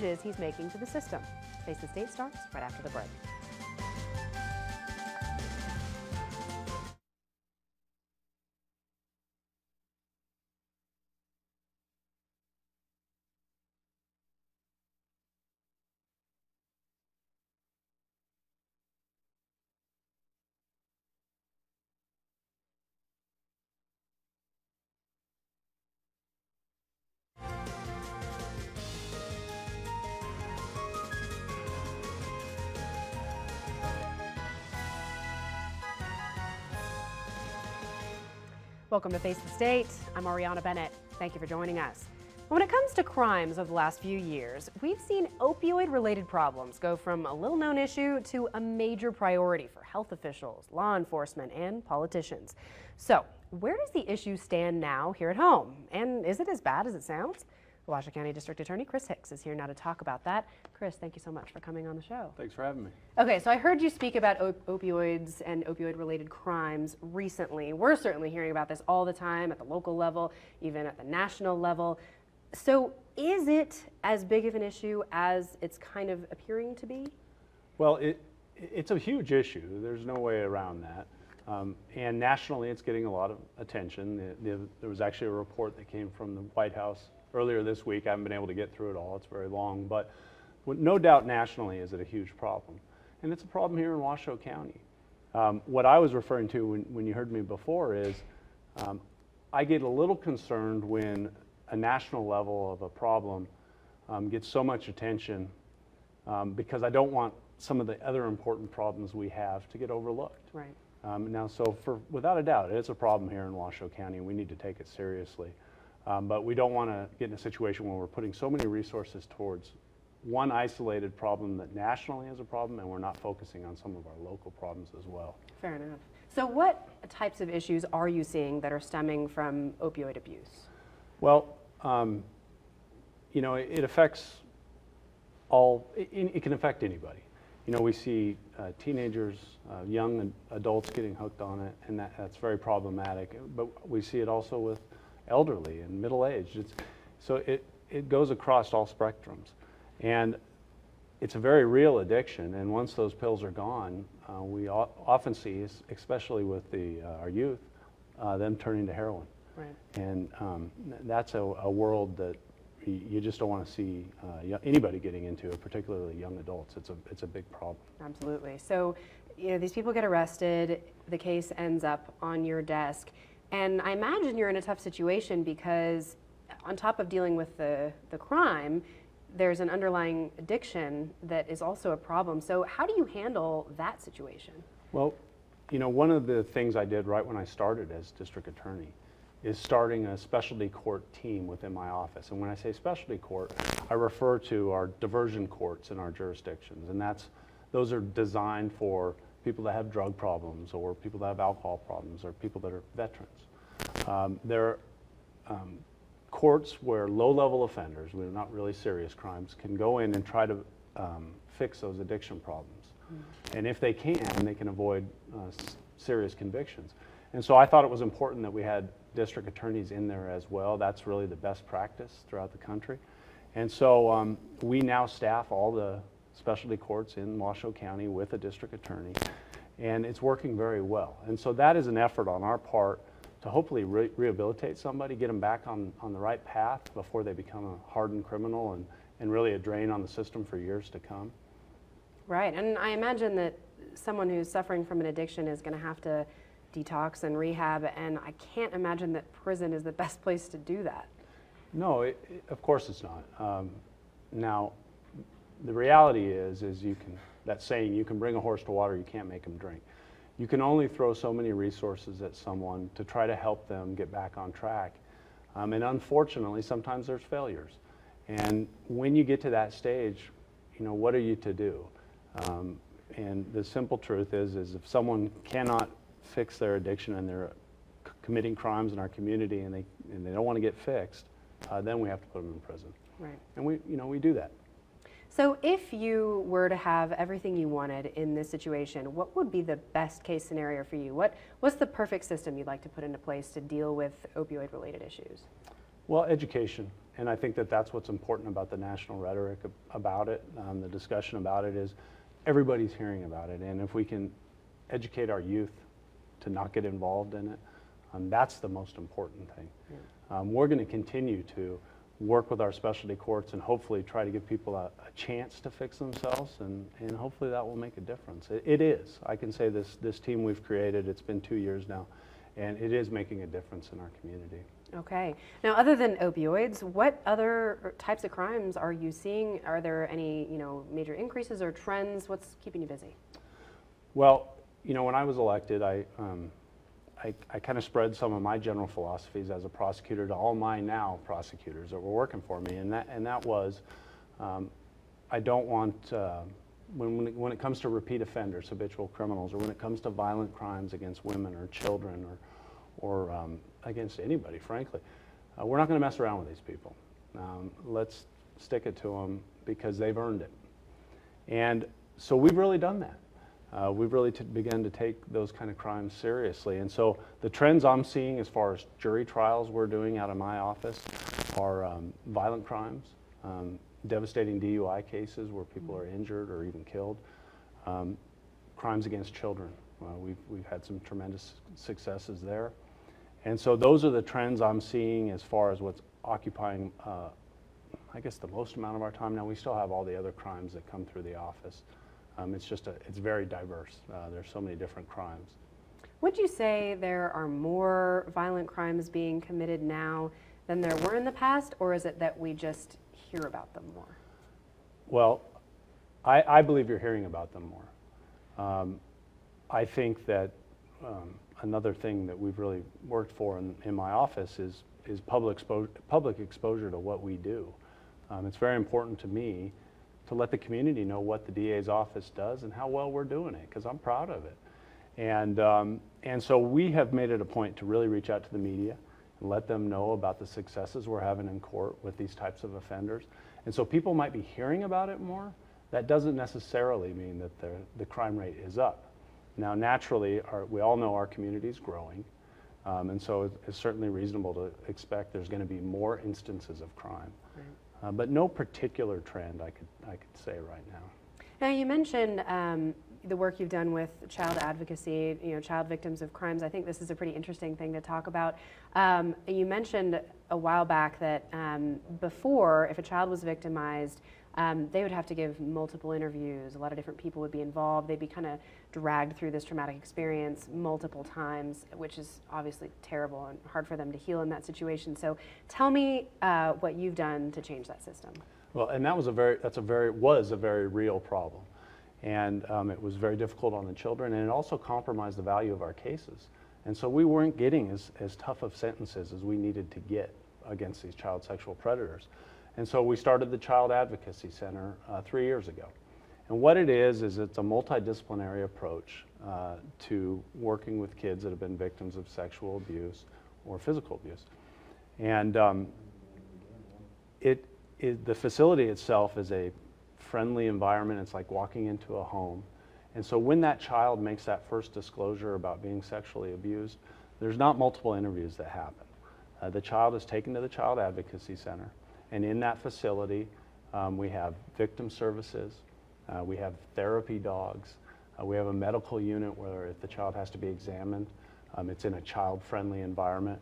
changes he's making to the system. Face the State starts right after the break. Welcome to Face the State. I'm Ariana Bennett. Thank you for joining us. When it comes to crimes of the last few years, we've seen opioid-related problems go from a little-known issue to a major priority for health officials, law enforcement, and politicians. So, where does the issue stand now here at home? And is it as bad as it sounds? The Washoe County District Attorney Chris Hicks is here now to talk about that. Chris, thank you so much for coming on the show. Thanks for having me. Okay, so I heard you speak about opioids and opioid-related crimes recently. We're certainly hearing about this all the time at the local level, even at the national level. So is it as big of an issue as it's kind of appearing to be? Well, it's a huge issue. There's no way around that. And nationally, it's getting a lot of attention. There was actually a report that came from the White House earlier this week. I haven't been able to get through it all. It's very long. But no doubt nationally is it a huge problem. And it's a problem here in Washoe County. What I was referring to when you heard me before is I get a little concerned when a national level of a problem gets so much attention because I don't want some of the other important problems we have to get overlooked. Right. Now, so without a doubt, it's a problem here in Washoe County, and we need to take it seriously. But we don't want to get in a situation where we're putting so many resources towards one isolated problem that nationally is a problem, and we're not focusing on some of our local problems as well. Fair enough. So what types of issues are you seeing that are stemming from opioid abuse? Well, you know, it affects it can affect anybody. You know, we see teenagers, young adults getting hooked on it, and that's very problematic. But we see it also with elderly and middle-aged. So it goes across all spectrums. And it's a very real addiction, and once those pills are gone, we often see, especially with our youth, them turning to heroin. Right. And that's a world that you just don't want to see anybody getting into, particularly young adults. It's a big problem. Absolutely. So, you know, these people get arrested, the case ends up on your desk, and I imagine you're in a tough situation because on top of dealing with the crime, there's an underlying addiction that is also a problem. So how do you handle that situation? Well, you know, one of the things I did right when I started as district attorney is starting a specialty court team within my office. And when I say specialty court, I refer to our diversion courts in our jurisdictions. And those are designed for people that have drug problems or people that have alcohol problems or people that are veterans. They're courts where low-level offenders, who are not really serious crimes, can go in and try to fix those addiction problems. And if they can avoid serious convictions. And so I thought it was important that we had district attorneys in there as well. That's really the best practice throughout the country. And so we now staff all the specialty courts in Washoe County with a district attorney, and it's working very well. And so that is an effort on our part to hopefully rehabilitate somebody, get them back on the right path before they become a hardened criminal and really a drain on the system for years to come. Right, and I imagine that someone who's suffering from an addiction is going to have to detox and rehab, and I can't imagine that prison is the best place to do that. No, of course it's not. Now, the reality is that saying, you can bring a horse to water, you can't make him drink. You can only throw so many resources at someone to try to help them get back on track. And unfortunately, sometimes there's failures. And when you get to that stage, you know, what are you to do? And the simple truth is if someone cannot fix their addiction and they're committing crimes in our community and they don't want to get fixed, then we have to put them in prison. Right. And we do that. So if you were to have everything you wanted in this situation, what would be the best case scenario for you? What's the perfect system you'd like to put into place to deal with opioid related issues? Well, education. And I think that that's what's important about the national rhetoric about it. The discussion about it is everybody's hearing about it. And if we can educate our youth to not get involved in it, that's the most important thing. Yeah. We're going to continue to work with our specialty courts and hopefully try to give people a chance to fix themselves, and hopefully that will make a difference. It is. I can say this team we've created, it's been 2 years now, and it is making a difference in our community. Okay. Now, other than opioids, what other types of crimes are you seeing? Are there any, major increases or trends? What's keeping you busy? Well, when I was elected, I kind of spread some of my general philosophies as a prosecutor to all my now prosecutors that were working for me, and that was, I don't want, when it comes to repeat offenders, habitual criminals, or when it comes to violent crimes against women or children or against anybody, frankly, we're not going to mess around with these people. Let's stick it to them because they've earned it. And so we've really done that. We've really begun to take those kind of crimes seriously. And so the trends I'm seeing as far as jury trials we're doing out of my office are violent crimes, devastating DUI cases where people are injured or even killed, crimes against children. We've had some tremendous successes there. And so those are the trends I'm seeing as far as what's occupying, I guess, the most amount of our time. Now, we still have all the other crimes that come through the office. It's very diverse. There's so many different crimes. Would you say there are more violent crimes being committed now than there were in the past, or is it that we just hear about them more? Well, I believe you're hearing about them more. I think that another thing that we've really worked for in my office is public exposure to what we do. It's very important to me to let the community know what the DA's office does and how well we're doing it, because I'm proud of it. And so we have made it a point to really reach out to the media and let them know about the successes we're having in court with these types of offenders. And so people might be hearing about it more. That doesn't necessarily mean that the crime rate is up. Now, naturally, we all know our community is growing, and so it's certainly reasonable to expect there's going to be more instances of crime. Right. But no particular trend I could say right now. Now, you mentioned the work you've done with child advocacy, child victims of crimes. I think this is a pretty interesting thing to talk about. You mentioned a while back that before, if a child was victimized, they would have to give multiple interviews. A lot of different people would be involved. They'd be kind of dragged through this traumatic experience multiple times, which is obviously terrible and hard for them to heal in that situation. So tell me what you've done to change that system. Well, and that was a very real problem. And it was very difficult on the children, and it also compromised the value of our cases. And so we weren't getting as tough of sentences as we needed to get against these child sexual predators. And so we started the Child Advocacy Center 3 years ago. And what it is it's a multidisciplinary approach to working with kids that have been victims of sexual abuse or physical abuse. And the facility itself is a friendly environment. It's like walking into a home. And so when that child makes that first disclosure about being sexually abused, there's not multiple interviews that happen. The child is taken to the Child Advocacy Center. And in that facility, we have victim services, we have therapy dogs, we have a medical unit where if the child has to be examined, it's in a child-friendly environment.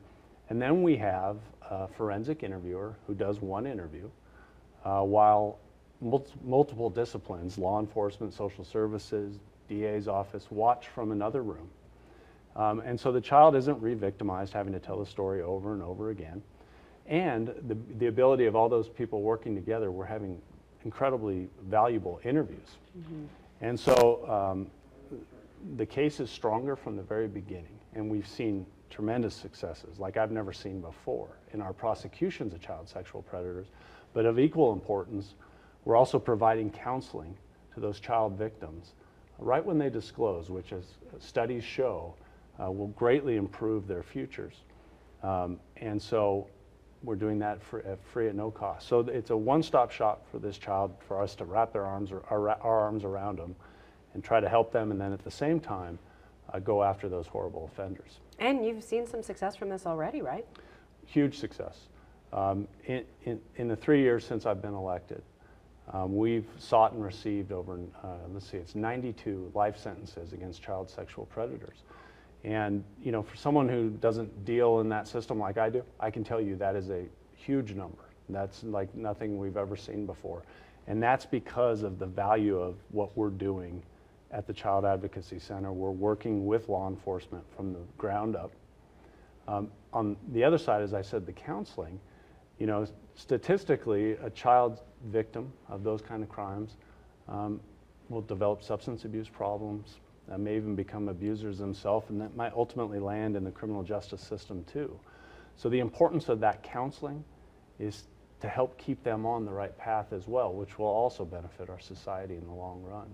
And then we have a forensic interviewer who does one interview, while multiple disciplines, law enforcement, social services, DA's office, watch from another room. And so the child isn't re-victimized, having to tell the story over and over again. And the ability of all those people working together, we're having incredibly valuable interviews. Mm-hmm. And so the case is stronger from the very beginning, and we've seen tremendous successes like I've never seen before in our prosecutions of child sexual predators. But of equal importance, we're also providing counseling to those child victims right when they disclose, which, as studies show, will greatly improve their futures. And so we're doing that free at no cost. So it's a one-stop shop for this child, for us to wrap our arms around them and try to help them, and then at the same time go after those horrible offenders. And you've seen some success from this already, right? Huge success. In the 3 years since I've been elected, we've sought and received over, let's see, it's 92 life sentences against child sexual predators. And, you know, for someone who doesn't deal in that system like I do, I can tell you that is a huge number. That's like nothing we've ever seen before. And that's because of the value of what we're doing at the Child Advocacy Center. We're working with law enforcement from the ground up. On the other side, as I said, the counseling, you know, statistically, a child victim of those kind of crimes will develop substance abuse problems, may even become abusers themselves, and that might ultimately land in the criminal justice system too. So the importance of that counseling is to help keep them on the right path as well, which will also benefit our society in the long run.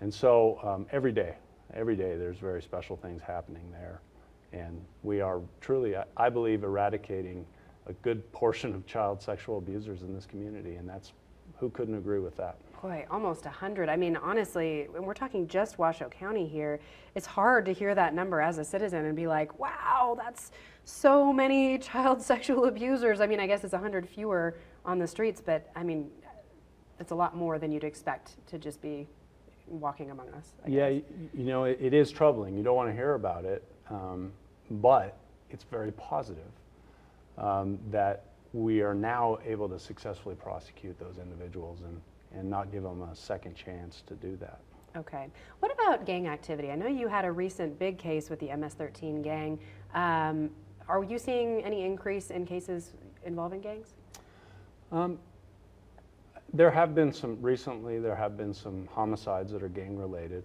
And so every day there's very special things happening there. And we are truly, I believe, eradicating a good portion of child sexual abusers in this community, and that's, who couldn't agree with that? Boy, almost 100. I mean, honestly, when we're talking just Washoe County here, it's hard to hear that number as a citizen and be like, wow, that's so many child sexual abusers. I mean, I guess it's 100 fewer on the streets, but I mean, it's a lot more than you'd expect to just be walking among us. Yeah, you know, it is troubling. You don't want to hear about it, but it's very positive that we are now able to successfully prosecute those individuals and not give them a second chance to do that. Okay. What about gang activity? I know you had a recent big case with the MS-13 gang. Are you seeing any increase in cases involving gangs? There have been some, recently there have been some homicides that are gang related.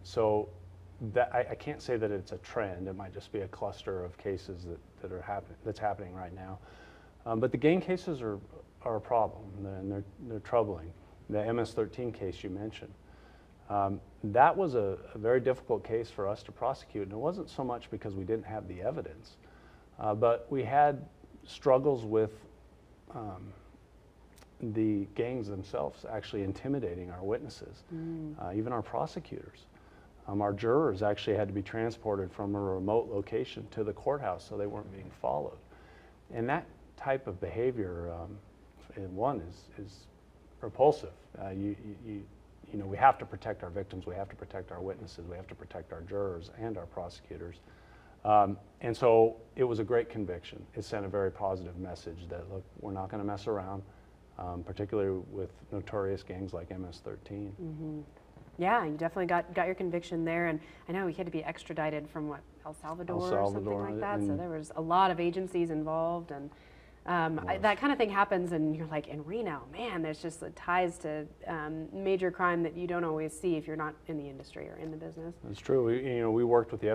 So that, I can't say that it's a trend. It might just be a cluster of cases that's happening right now. But the gang cases are a problem, and they're troubling. The MS-13 case you mentioned, that was a very difficult case for us to prosecute, and it wasn't so much because we didn't have the evidence, but we had struggles with the gangs themselves actually intimidating our witnesses, even our prosecutors. Our jurors actually had to be transported from a remote location to the courthouse so they weren't being followed. And that type of behavior, is repulsive. You know, we have to protect our victims, we have to protect our witnesses, we have to protect our jurors and our prosecutors. And so it was a great conviction. It sent a very positive message that, look, we're not going to mess around, particularly with notorious gangs like MS-13. Mm-hmm. Yeah, you definitely got your conviction there, and I know he had to be extradited from what, El Salvador or something like that. So there was a lot of agencies involved, and that kind of thing happens, and you're like, in Reno, man, there's just ties to major crime that you don't always see if you're not in the industry or in the business. That's true. We worked with the